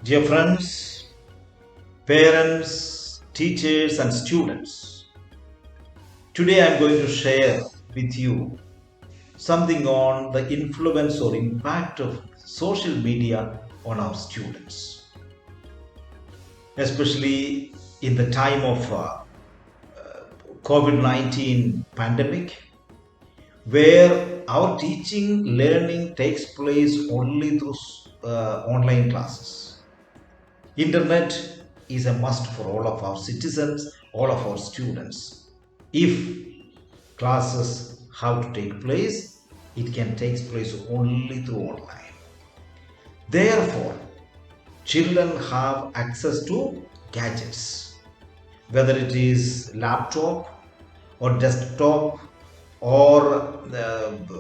Dear friends, parents, teachers, and students, today I'm going to share with you something on the influence or impact of social media on our students, especially in the time of COVID-19 pandemic, where our teaching learning takes place only through online classes. Internet is a must for all of our citizens, all of our students. If classes have to take place, it can take place only through online. Therefore, children have access to gadgets, whether it is laptop or desktop or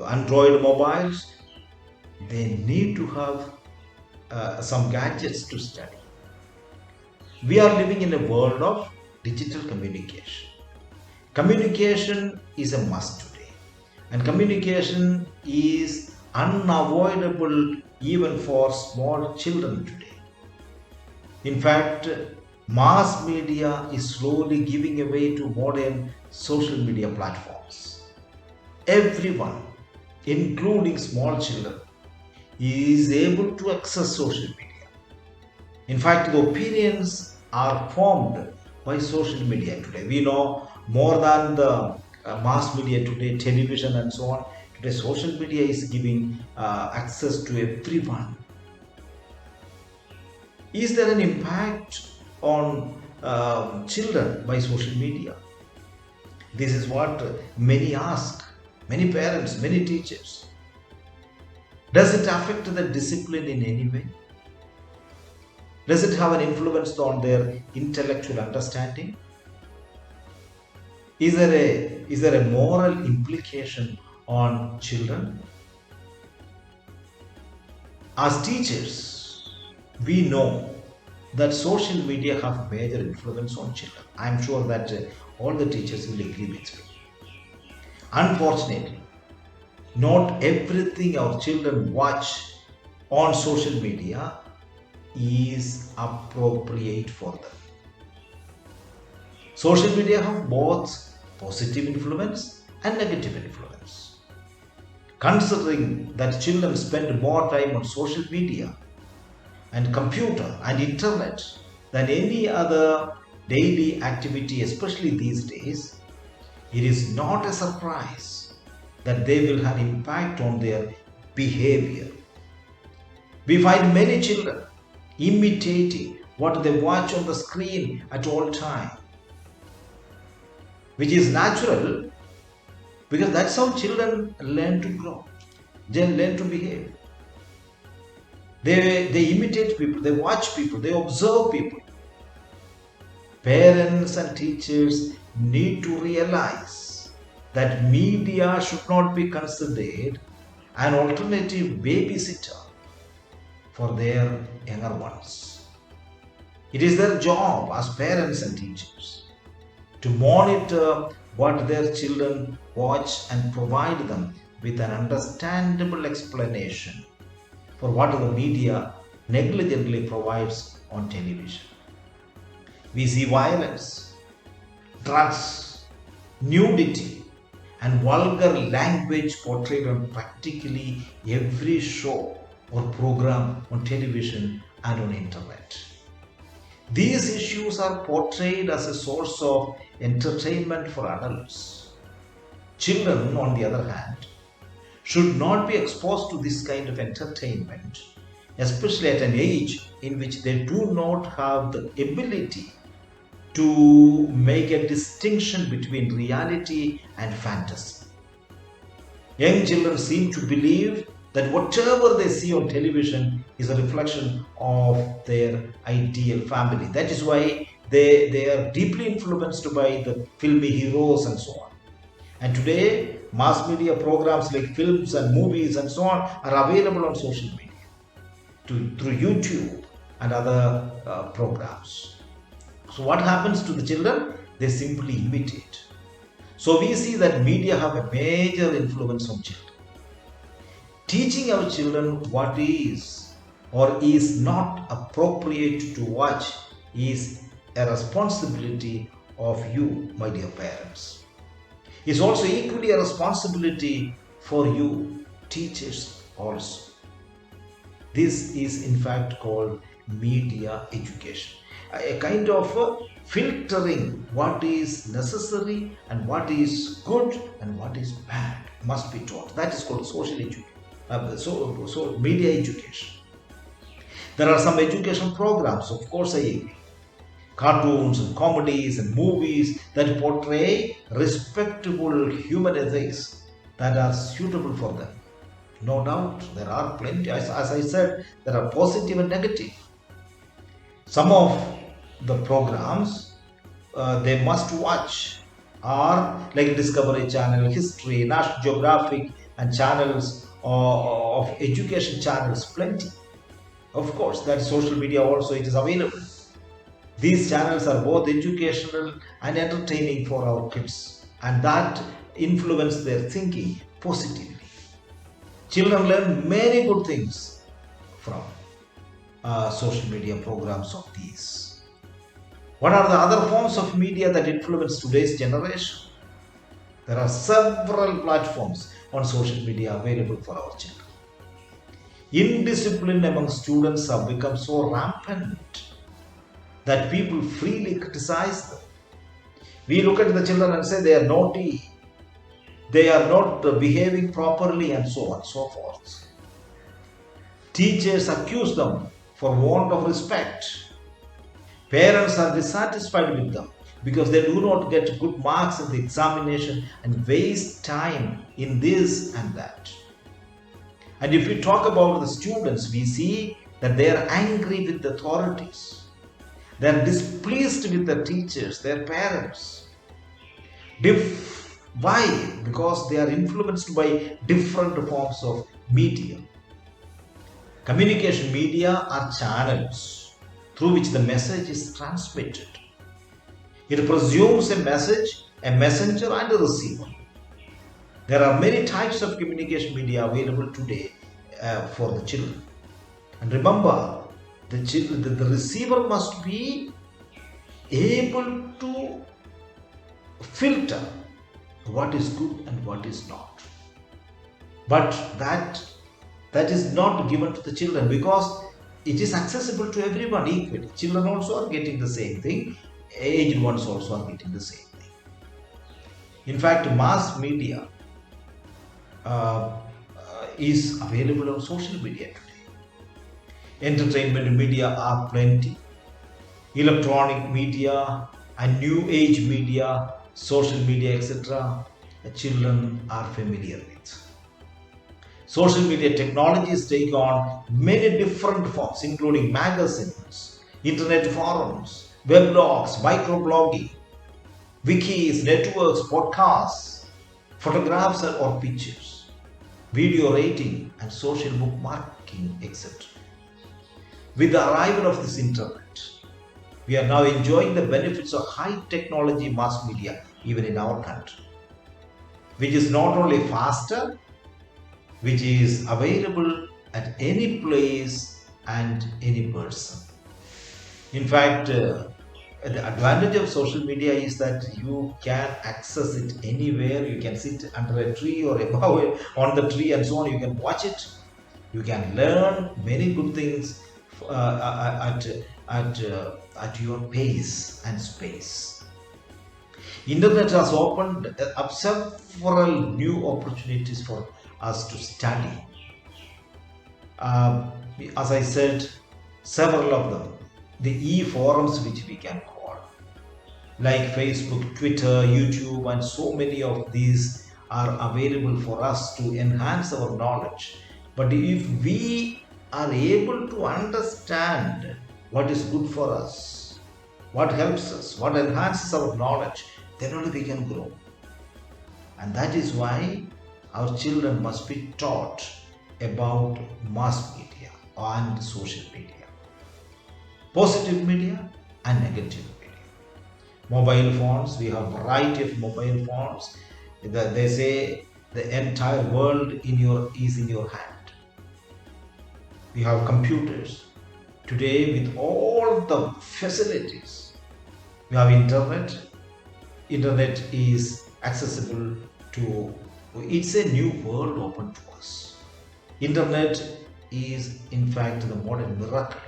Android mobiles. They need to have some gadgets to study. We are living in a world of digital communication. Communication is a must today, and communication is unavoidable even for small children today. In fact, mass media is slowly giving away to modern social media platforms. Everyone, including small children, is able to access social media. In fact, the opinions are formed by social media today. We know more than the mass media today, television and so on. Today, social media is giving access to everyone. Is there an impact on children by social media? This is what many ask, many parents, many teachers. Does it affect the discipline in any way? Does it have an influence on their intellectual understanding? Is there a moral implication on children? As teachers, we know that social media have major influence on children. I'm sure that all the teachers will agree with me. Unfortunately, not everything our children watch on social media is appropriate for them. Social media have both positive influence and negative influence. Considering that children spend more time on social media and computer and internet than any other daily activity, especially these days, it is not a surprise that they will have impact on their behavior. We find many children imitating what they watch on the screen at all time, which is natural because that's how children learn to grow. They learn to behave. They imitate people, they watch people, they observe people. Parents and teachers need to realize that media should not be considered an alternative babysitter for their younger ones. It is their job as parents and teachers to monitor what their children watch and provide them with an understandable explanation for what the media negligently provides on television. We see violence, drugs, nudity, and vulgar language portrayed on practically every show or program on television and on internet. These issues are portrayed as a source of entertainment for adults. Children, on the other hand, should not be exposed to this kind of entertainment, especially at an age in which they do not have the ability to make a distinction between reality and fantasy. Young children seem to believe that whatever they see on television is a reflection of their ideal family. That is why they are deeply influenced by the filmy heroes and so on. And today, mass media programs like films and movies and so on are available on social media through YouTube and other programs. So what happens to the children? They simply imitate. So we see that media have a major influence on children. Teaching our children what is or is not appropriate to watch is a responsibility of you, my dear parents. It's also equally a responsibility for you, teachers, also. This is in fact called media education, a kind of filtering what is necessary and what is good and what is bad must be taught. That is called social education. So media education. There are some education programs, of course, I agree. Cartoons and comedies and movies that portray respectable human ethics that are suitable for them. No doubt, there are plenty. As I said, there are positive and negative. Some of the programs they must watch are like Discovery Channel, History, National Geographic, and channels of education channels, plenty. Of course, that social media also it is available. These channels are both educational and entertaining for our kids, and that influence their thinking positively. Children learn many good things from social media programs of these. What are the other forms of media that influence today's generation? There are several platforms on social media available for our children. Indiscipline among students have become so rampant that people freely criticize them. We look at the children and say they are naughty, they are not behaving properly, and so on and so forth. Teachers accuse them for want of respect. Parents are dissatisfied with them because they do not get good marks in the examination and waste time in this and that. And if we talk about the students, we see that they are angry with the authorities. They are displeased with the teachers, their parents. Why? Because they are influenced by different forms of media. Communication media are channels through which the message is transmitted. It presumes a message, a messenger, and a receiver. There are many types of communication media available today for the children. And remember, the receiver must be able to filter what is good and what is not. But that is not given to the children because it is accessible to everyone equally. Children also are getting the same thing. Aged ones also are getting the same thing. In fact, mass media is available on social media today. Entertainment media are plenty. Electronic media and new age media, social media, etc. The children are familiar with. Social media technologies take on many different forms, including magazines, internet forums, weblogs, microblogging, wikis, networks, podcasts, photographs or pictures, video rating, and social bookmarking, etc. With the arrival of this internet, we are now enjoying the benefits of high technology mass media even in our country, which is not only faster, which is available at any place and any person. In fact, the advantage of social media is that you can access it anywhere. You can sit under a tree or above it, on the tree and so on. You can watch it. You can learn many good things at your pace and space. Internet has opened up several new opportunities for us to study. As I said, several of them, the e-forums which we can call, like Facebook, Twitter, YouTube, and so many of these are available for us to enhance our knowledge. But if we are able to understand what is good for us, what helps us, what enhances our knowledge, then only we can grow. And that is why our children must be taught about mass media and social media, positive media and negative media. Mobile phones, we have a variety of mobile phones. They say the entire world is in your hand. We have computers. Today, with all the facilities, we have internet. Internet is accessible to, it's a new world open to us. Internet is in fact the modern miracle.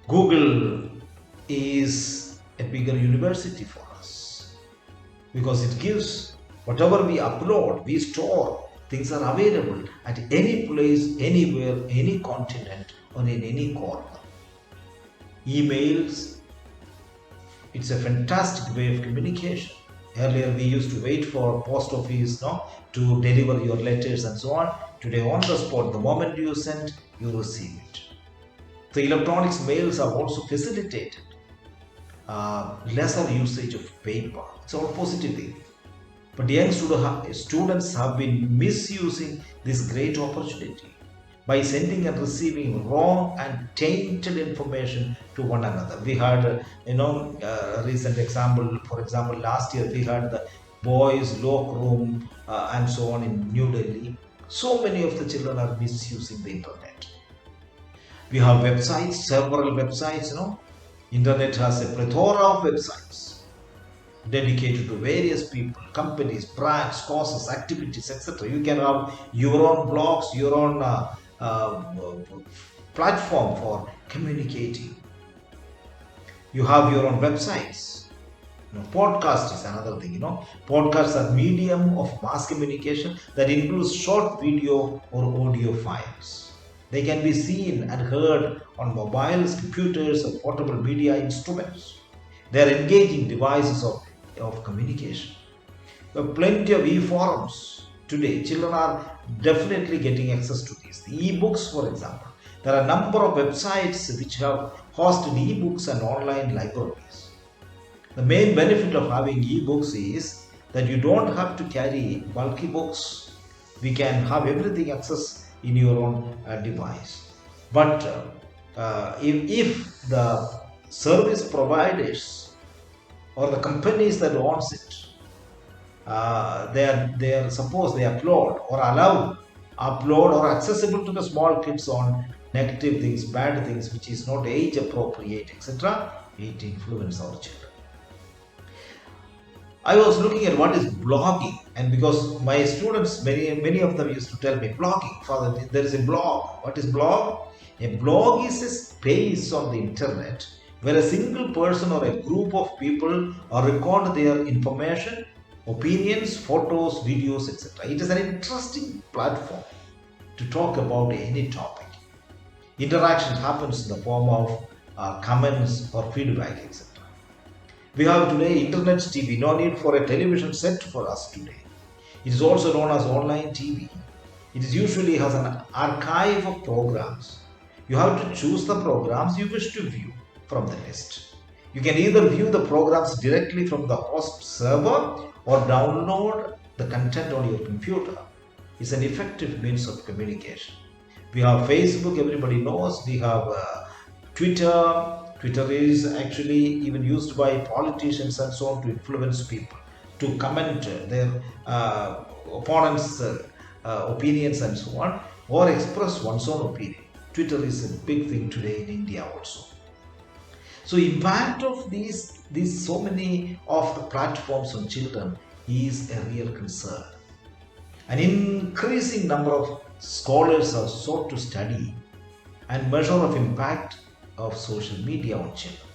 Google is a bigger university for us because it gives whatever we upload, we store, things are available at any place, anywhere, any continent, or in any corner. Emails, it's a fantastic way of communication. Earlier we used to wait for post office to deliver your letters and so on. Today on the spot, the moment you send, you receive it. The electronics mails have also facilitated lesser usage of paper. It's all positive thing. But young students have been misusing this great opportunity by sending and receiving wrong and tainted information to one another. We had, recent example. For example, last year we had the boys' locker room and so on in New Delhi. So many of the children are misusing the internet. We have websites, several websites. Internet has a plethora of websites dedicated to various people, companies, brands, causes, activities, etc. You can have your own blogs, your own platform for communicating. You have your own websites. Podcast is another thing. Podcasts are medium of mass communication that includes short video or audio files. They can be seen and heard on mobiles, computers, or portable media instruments. They are engaging devices of communication. There are plenty of e-forums today. Children are definitely getting access to these. The e-books, for example. There are a number of websites which have hosted e-books and online libraries. The main benefit of having e-books is that you don't have to carry bulky books. We can have everything access in your own device. But if the service providers or the companies that owns it, they are suppose they upload or allow upload or accessible to the small kids on negative things, bad things, which is not age appropriate, etc., it influences our children. I was looking at what is blogging, and because my students, many of them used to tell me, blogging, Father, there is a blog. What is blog? A blog is a space on the internet where a single person or a group of people record their information, opinions, photos, videos, etc. It is an interesting platform to talk about any topic. Interaction happens in the form of comments or feedback, etc. We have today internet TV, no need for a television set for us today. It is also known as online TV. It is usually has an archive of programs. You have to choose the programs you wish to view from the list. You can either view the programs directly from the host server or download the content on your computer. It's an effective means of communication. We have Facebook, everybody knows. We have Twitter. Twitter is actually even used by politicians and so on to influence people, to comment their opponents' opinions and so on, or express one's own opinion. Twitter is a big thing today in India also. So impact of these so many of the platforms on children is a real concern. An increasing number of scholars are sought to study and measure of impact of social media on children.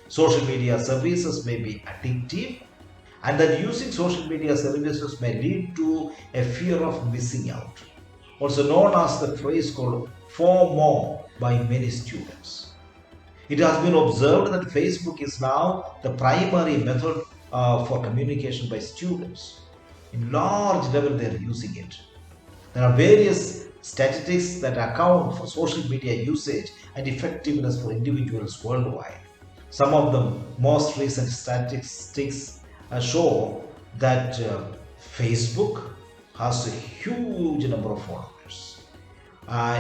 Social media services may be addictive, and that using social media services may lead to a fear of missing out, also known as the phrase called FOMO by many students. It has been observed that Facebook is now the primary method for communication by students. In large level they are using it. There are various statistics that account for social media usage and effectiveness for individuals worldwide. Some of the most recent statistics show that Facebook has a huge number of followers.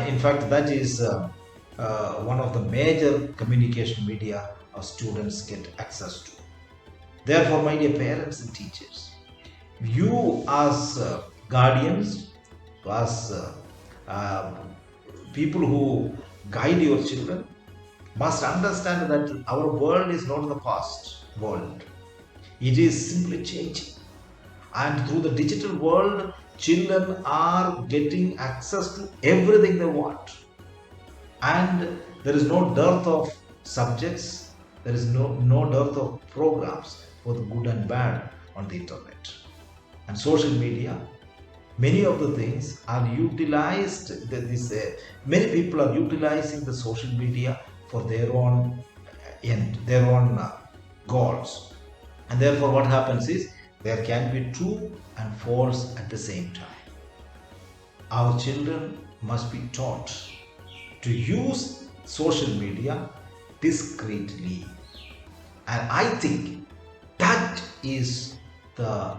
In fact, that is one of the major communication media students get access to. Therefore, my dear parents and teachers, you as guardians, as uh, people who guide your children must understand that our world is not the past world. It is simply changing. And through the digital world, children are getting access to everything they want. And there is no dearth of subjects, there is no dearth of programs, both good and bad, on the internet. And social media, many of the things are utilized, many people are utilizing the social media for their own end, their own goals. And therefore, what happens is there can be true and false at the same time. Our children must be taught to use social media discreetly. And I think that is the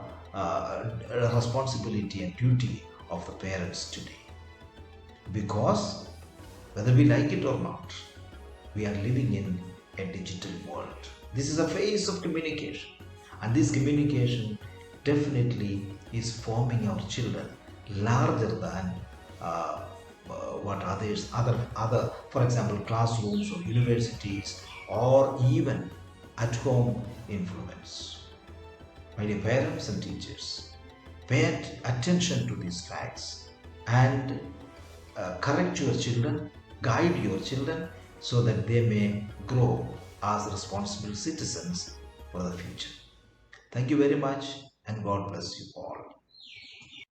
responsibility and duty of the parents today. Because whether we like it or not, we are living in a digital world. This is a phase of communication, and this communication definitely is forming our children larger than uh, what other, for example, classrooms or universities or even at home influence. My dear parents and teachers, pay attention to these facts and correct your children, guide your children so that they may grow as responsible citizens for the future. Thank you very much, and God bless you all.